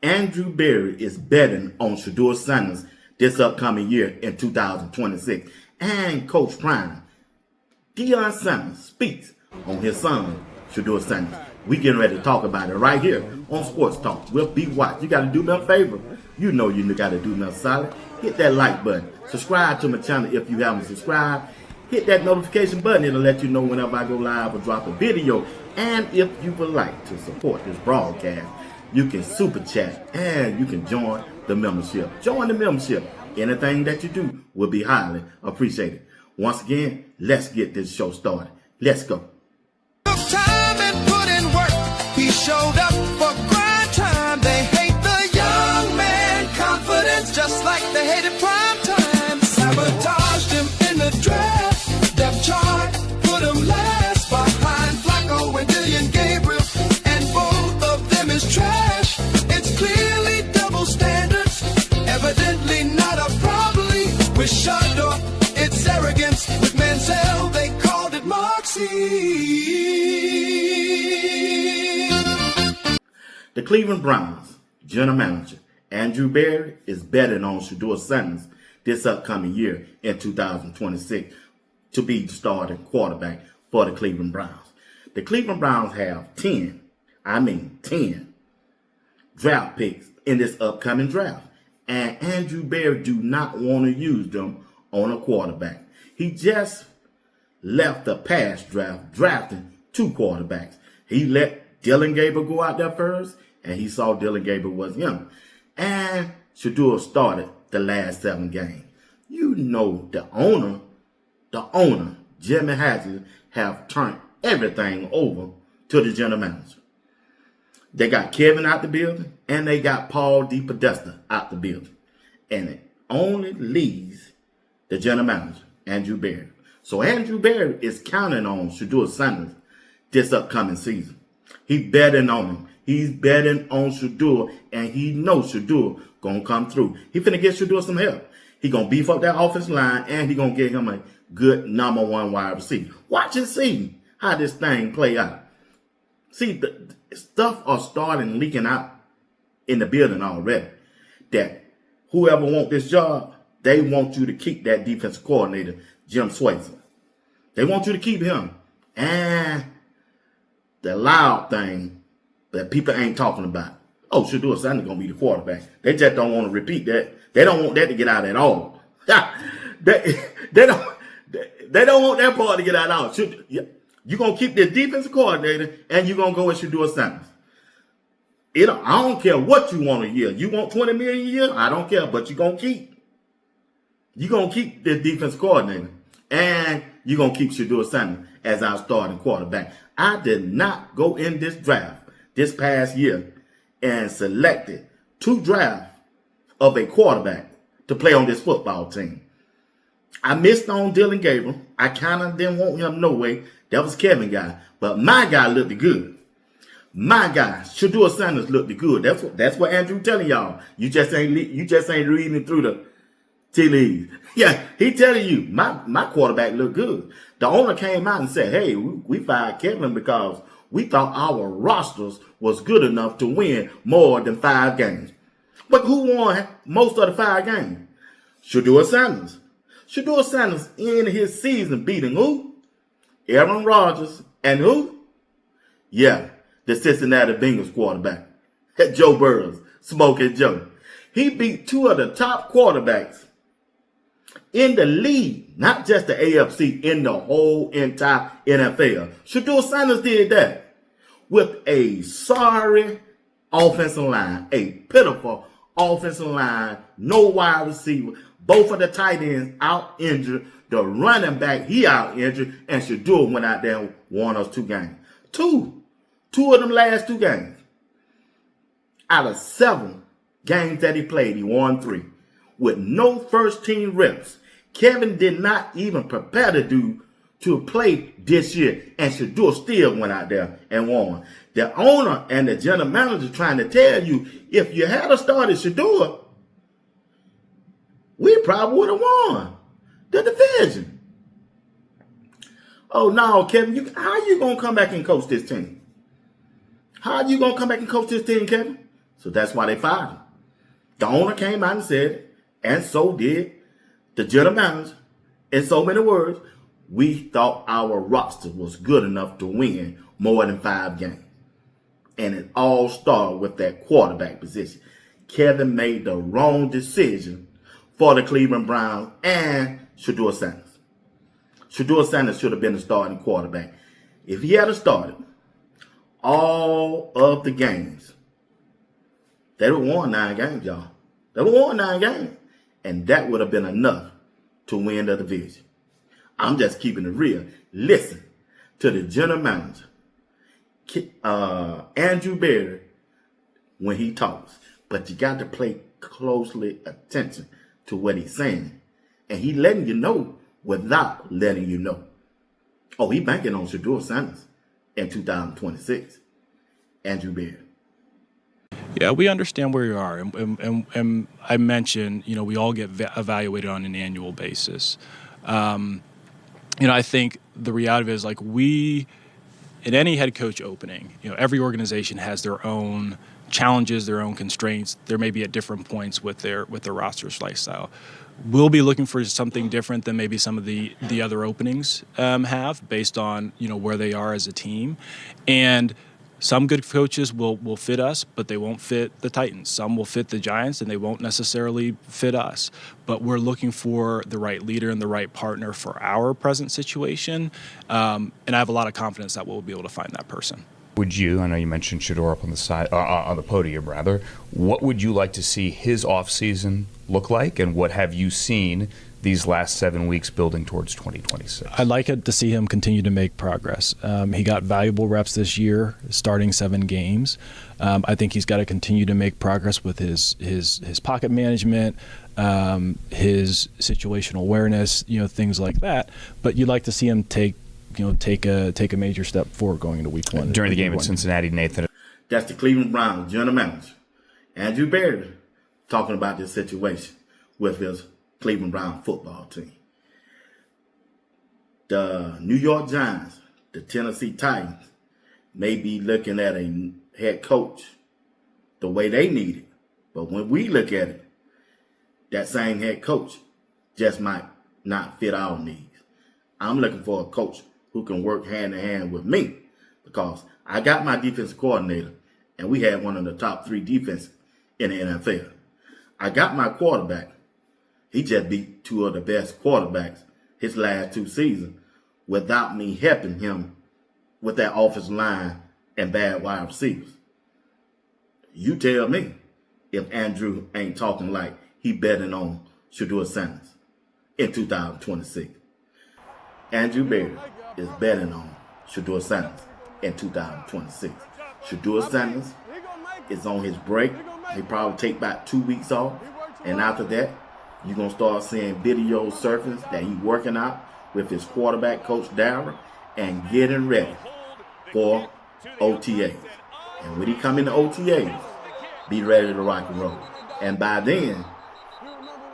Andrew Berry is betting on Shedeur Sanders this upcoming year in 2026. And Coach Prime, Deion Sanders, speaks on his son, Shedeur Sanders. We getting ready to talk about it right here on Sports Talk. We'll be watching. You got to do me a favor. You know you got to do me a solid. Hit that like button. Subscribe to my channel if you haven't subscribed. Hit that notification button. It'll let you know whenever I go live or drop a video. And if you would like to support this broadcast, you can super chat and you can join the membership. Join the membership. Anything that you do will be highly appreciated. Once again, let's get this show started. Let's go. Time and put in work. He showed up for grind time. They hate the young man confidence, just like they hated prime time. Sabotaged him in the draft. Depth chart put him last behind Flacco and Dillian Gabriel, and both of them is trash. It's clearly double standards, evidently not a problem with Shedeur. It's arrogance with Manziel. They called it Moxie. The Cleveland Browns general manager Andrew Berry is betting on Shedeur Sanders this upcoming year in 2026 to be the starting quarterback for the Cleveland Browns. The Cleveland Browns have 10 draft picks in this upcoming draft. And Andrew Berry do not want to use them on a quarterback. He just left the past draft drafting 2 quarterbacks. He let Dylan Gabriel go out there first, and he saw Dylan Gabriel was him. And Shedeur started the last 7 games. You know the owner, Jimmy Haslam, have turned everything over to the general manager. They got Kevin out the building, and they got Paul DePodesta out the building. And it only leaves the general manager, Andrew Berry. So Andrew Berry is counting on Shedeur Sanders this upcoming season. He betting on him. He's betting on Shedeur, and he knows Shedeur gonna come through. He finna get Shedeur some help. He gonna beef up that offensive line, and he gonna get him a good number 1 wide receiver. Watch and see how this thing play out. See, the stuff are starting leaking out in the building already. That whoever want this job, they want you to keep that defensive coordinator, Jim Swayze. They want you to keep him. And the loud thing that people ain't talking about. Oh, Shedeur Sanders gonna be the quarterback. They just don't want to repeat that. They don't want that to get out at all. they don't want that part to get out at all. You're going to keep the defensive coordinator, and you're going to go with Shedeur Sanders. I don't care what you want a year. You want $20 million a year? I don't care, but you're going to keep the defensive coordinator, and you're going to keep Shedeur Sanders as our starting quarterback. I did not go in this draft this past year and selected 2 drafts of a quarterback to play on this football team. I missed on Dylan Gabriel. I kind of didn't want him no way. That was Kevin guy. But my guy looked good. My guy, Shedeur Sanders, looked good. That's what Andrew telling y'all. You just ain't reading through the tea leaves. Yeah, he telling you, my quarterback looked good. The owner came out and said, hey, we fired Kevin because we thought our rosters was good enough to win more than 5 games. But who won most of the 5 games? Shedeur Sanders. Shedeur Sanders in his season beating who? Aaron Rodgers and who? Yeah, the Cincinnati Bengals quarterback, Joe Burrow, Smoking Joe. He beat 2 of the top quarterbacks in the league, not just the AFC, in the whole entire NFL. Shedeur Sanders did that with a sorry offensive line, a pitiful offensive line, no wide receiver. Both of the tight ends out injured. The running back, he out injured. And Shedeur went out there and won us 2 games. Two of them last 2 games. Out of 7 games that he played, he won 3. With no first team reps. Kevin did not even prepare to play this year. And Shedeur still went out there and won. The owner and the general manager trying to tell you, if you had started Shedeur, we probably would have won the division. Oh, no, Kevin, how you going to come back and coach this team? How are you going to come back and coach this team, Kevin? So that's why they fired him. The owner came out and said it, and so did the general manager. In so many words, we thought our roster was good enough to win more than 5 games. And it all started with that quarterback position. Kevin made the wrong decision for the Cleveland Browns and Shedeur Sanders. Shedeur Sanders should have been the starting quarterback. If he had started all of the games, they would have won 9 games, y'all. They would have won 9 games. And that would have been enough to win the division. I'm just keeping it real. Listen to the general manager, Andrew Berry, when he talks. But you got to pay closely attention to what he's saying. And he letting you know without letting you know. Oh, he banking on Shedeur Sanders in 2026. Andrew Berry. Yeah, we understand where you are. And I mentioned, we all get evaluated on an annual basis. I think the reality is in any head coach opening, every organization has their own challenges, their own constraints. There may be at different points with their roster's lifestyle. We'll be looking for something different than maybe some of the other openings have based on, where they are as a team. And some good coaches will fit us, but they won't fit the Titans. Some will fit the Giants, and they won't necessarily fit us. But we're looking for the right leader and the right partner for our present situation. And I have a lot of confidence that we'll be able to find that person. Would you, I know you mentioned Shedeur up on the side, on the podium rather, what would you like to see his offseason look like, and what have you seen these last 7 weeks building towards 2026? I'd like to see him continue to make progress. He got valuable reps this year, starting 7 games. I think he's got to continue to make progress with his pocket management, his situational awareness, things like that. But you'd like to see him take a major step forward going into week 1. During the game in Cincinnati, Nathan. That's the Cleveland Browns general manager, Andrew Berry, talking about this situation with his Cleveland Brown football team. The New York Giants, the Tennessee Titans, may be looking at a head coach the way they need it. But when we look at it, that same head coach just might not fit our needs. I'm looking for a coach who can work hand in hand with me, because I got my defensive coordinator, and we had one of the top 3 defenses in the NFL. I got my quarterback. He just beat 2 of the best quarterbacks his last 2 seasons without me helping him with that offensive line and bad wide receivers. You tell me if Andrew ain't talking like he betting on Shedeur Sanders in 2026. Andrew Berry is betting on Shedeur Sanders in 2026. Shedeur Sanders is on his break. He probably take about 2 weeks off. And after that, you're going to start seeing videos surface that he's working out with his quarterback, Coach Darrell, and getting ready for OTAs. And when he come into OTAs, be ready to rock and roll. And by then,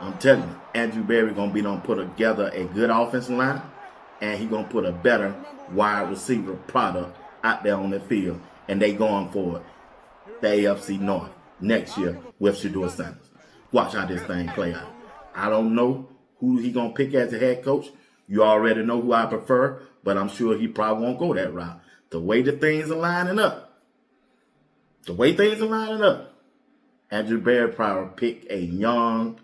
I'm telling you, Andrew Berry going to be able to put together a good offensive line, and he's going to put a better wide receiver product out there on the field. And they going for it, the AFC North next year with Shedeur Sanders. Watch how this thing play out. I don't know who he going to pick as a head coach. You already know who I prefer, but I'm sure he probably won't go that route. The way the things are lining up, Andrew Berry probably pick a young,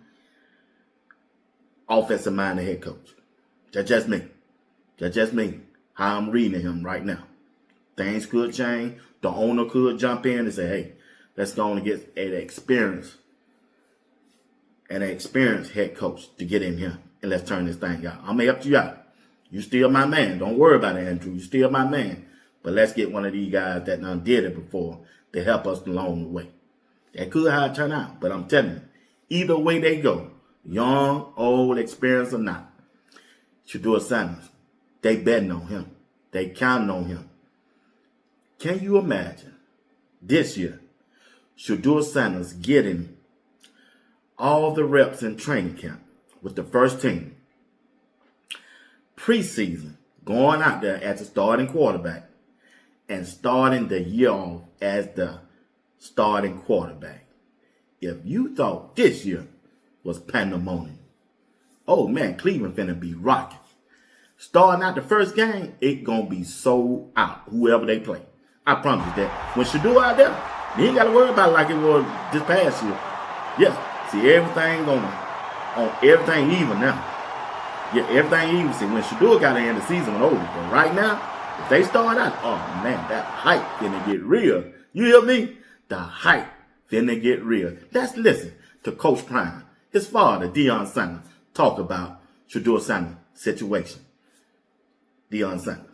offensive-minded head coach. That's just me. That's just me, how I'm reading him right now. Things could change. The owner could jump in and say, hey, let's go on and get an experienced head coach to get in here, and let's turn this thing out. I'm going to help you out. You still my man. Don't worry about it, Andrew. You still my man. But let's get one of these guys that done did it before to help us along the way. That could how it turn out. But I'm telling you, either way they go, young, old, experienced or not, Shedeur Sanders, they betting on him. They counting on him. Can you imagine this year, Shedeur Sanders getting all the reps in training camp with the first team, preseason, going out there as a starting quarterback, and starting the year off as the starting quarterback. If you thought this year was pandemonium, oh man, Cleveland finna be rocking. Starting out the first game, it gonna be sold out, whoever they play. I promise you that. When Shedeur out there, you ain't gotta worry about it like it was this past year. Yeah, see everything on everything even now. Yeah, everything even. See, when Shedeur got in, the season went over. But right now, if they start out, oh man, that hype finna get real. You hear me? The hype finna get real. Let's listen to Coach Prime, his father, Deion Sanders, talk about Shedeur Sanders' situation. Deion Sanders.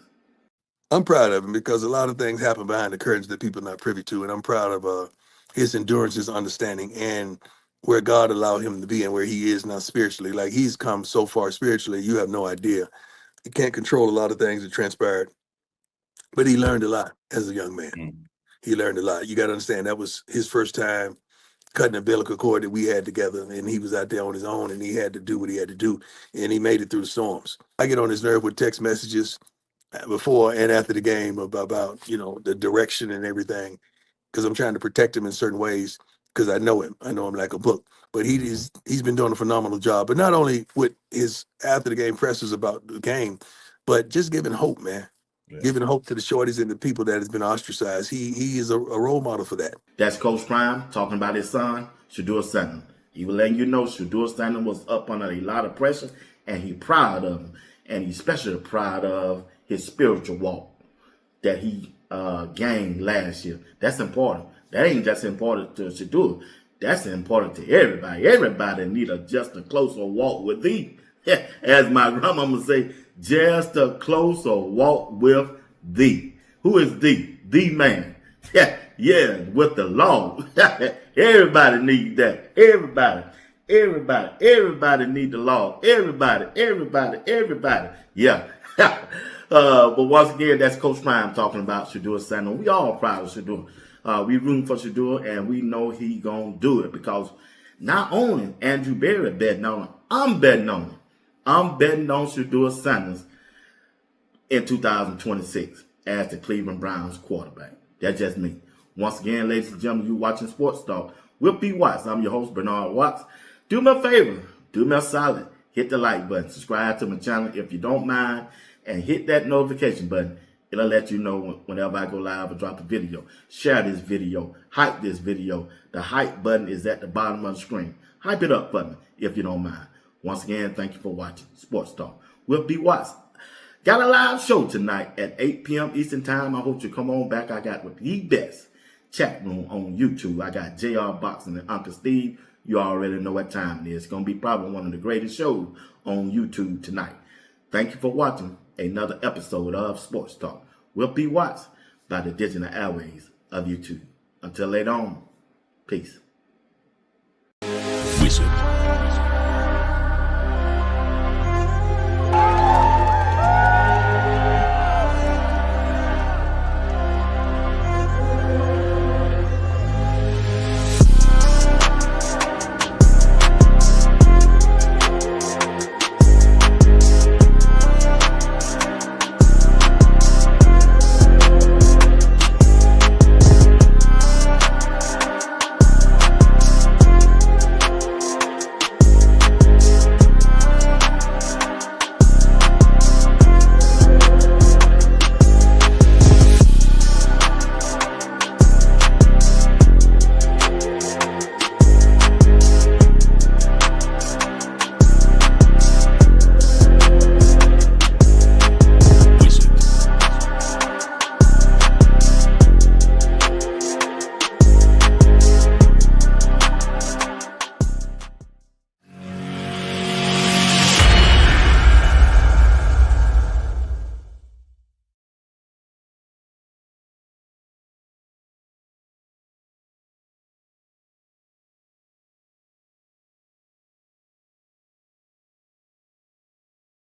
I'm proud of him because a lot of things happen behind the curtains that people are not privy to, and I'm proud of his endurance, his understanding, and where God allowed him to be and where he is now spiritually. Like, he's come so far spiritually, you have no idea. He can't control a lot of things that transpired, but he learned a lot as a young man. He learned a lot. You got to understand, that was his first time cutting a umbilical cord that we had together, and he was out there on his own, and he had to do what he had to do, and he made it through the storms. I get on his nerve with text messages before and after the game about the direction and everything, because I'm trying to protect him in certain ways, because I know him like a book. But he's been doing a phenomenal job, but not only with his after the game pressers about the game, but just giving hope, man. Yeah. Giving hope to the shorties and the people that has been ostracized. He is a role model for that. That's Coach Prime talking about his son, Shedeur Sanders. He was letting you know Shedeur Sanders was up under a lot of pressure, and he proud of him, and he's especially proud of his spiritual walk that he gained last year. That's important. That ain't just important to Shedeur. That's important to everybody. Everybody need just a closer walk with thee. As my grandmama say, just a closer walk with thee. Who is thee? The man. Yeah, with the law. Everybody need that. Everybody need the law. Everybody. Yeah. But once again, that's Coach Prime talking about Shedeur Sanders. We all proud of Shedeur. We rooting for Shedeur, and we know he gonna do it, because not only Andrew Berry betting on him, I'm betting on him. I'm betting on Shedeur Sanders in 2026 as the Cleveland Browns quarterback. That's just me. Once again, ladies and gentlemen, you watching Sports Talk with B. Watts. I'm your host, Bernard Watts. Do me a favor. Do me a solid. Hit the like button. Subscribe to my channel if you don't mind. And hit that notification button. It'll let you know whenever I go live or drop a video. Share this video. Hype this video. The hype button is at the bottom of the screen. Hype it up for me if you don't mind. Once again, thank you for watching Sports Talk with B. Watts. Got a live show tonight at 8 p.m. Eastern Time. I hope you come on back. I got with the best chat room on YouTube. I got JR Boxing and Uncle Steve. You already know what time it is. It's going to be probably one of the greatest shows on YouTube tonight. Thank you for watching another episode of Sports Talk with B. Watts by the digital airways of YouTube. Until later on, peace. Wizard.